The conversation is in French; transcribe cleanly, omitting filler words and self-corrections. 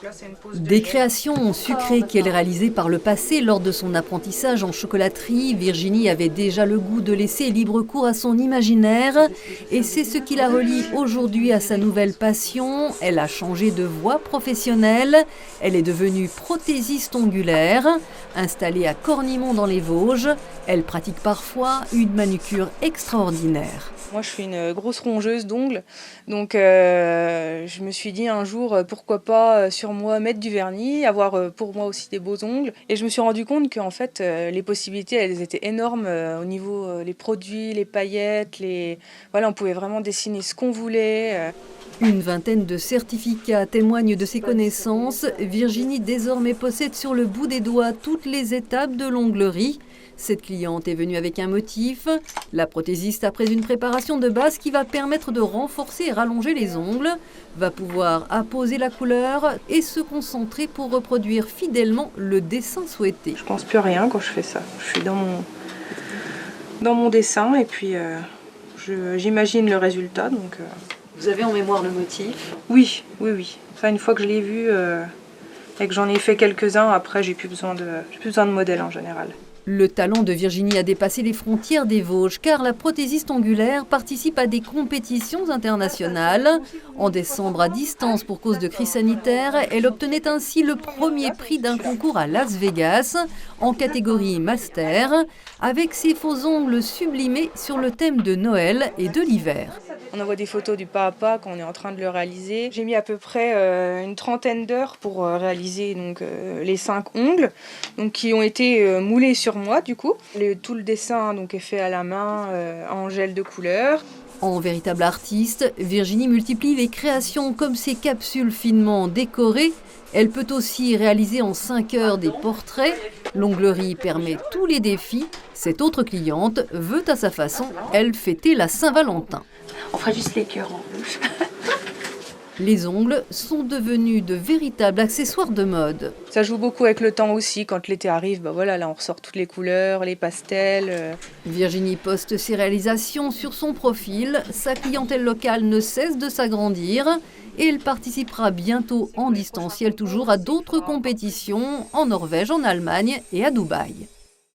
Donc là, c'est une pause de Des gel. créations sucrées qu'elle réalisait par le passé lors de son apprentissage en chocolaterie, Virginie avait déjà le goût de laisser libre cours à son imaginaire et c'est ce qui la relie aujourd'hui à sa nouvelle passion. Elle a changé de voie professionnelle, elle est devenue prothésiste ongulaire. Installée à Cornimont dans les Vosges, elle pratique parfois une manucure extraordinaire. Moi, je suis une grosse rongeuse d'ongles, donc je me suis dit un jour, pourquoi pas sur moi mettre du vernis, avoir pour moi aussi des beaux ongles. Et je me suis rendu compte qu'en fait, les possibilités, elles étaient énormes au niveau les produits, les paillettes, voilà, on pouvait vraiment dessiner ce qu'on voulait. Une vingtaine de certificats témoignent de ses connaissances. Virginie désormais possède sur le bout des doigts toutes les étapes de l'onglerie. Cette cliente est venue avec un motif. La prothésiste, après une préparation de base qui va permettre de renforcer et rallonger les ongles, va pouvoir apposer la couleur et se concentrer pour reproduire fidèlement le dessin souhaité. Je pense plus à rien quand je fais ça. Je suis dans mon dessin et puis j'imagine le résultat. Donc, Vous avez en mémoire le motif? oui. Ça, une fois que je l'ai vu et que j'en ai fait quelques-uns, après, j'ai plus besoin de modèle en général. Le talent de Virginie a dépassé les frontières des Vosges car la prothésiste ongulaire participe à des compétitions internationales. En décembre, à distance pour cause de crise sanitaire, elle obtenait ainsi le premier prix d'un concours à Las Vegas en catégorie Master avec ses faux ongles sublimés sur le thème de Noël et de l'hiver. On envoie des photos du pas à pas quand on est en train de le réaliser. J'ai mis à peu près une trentaine d'heures pour réaliser donc, les 5 ongles donc, qui ont été moulés sur moi du coup. Tout le dessin donc, est fait à la main en gel de couleur. En véritable artiste, Virginie multiplie les créations comme ses capsules finement décorées. Elle peut aussi réaliser en 5 heures des portraits. L'onglerie permet tous les défis. Cette autre cliente veut à sa façon, elle, fêter la Saint-Valentin. On fera juste les cœurs en rouge. Les ongles sont devenus de véritables accessoires de mode. Ça joue beaucoup avec le temps aussi. Quand l'été arrive, bah voilà, là on ressort toutes les couleurs, les pastels. Virginie poste ses réalisations sur son profil. Sa clientèle locale ne cesse de s'agrandir et elle participera bientôt en distanciel toujours à d'autres compétitions en Norvège, en Allemagne et à Dubaï.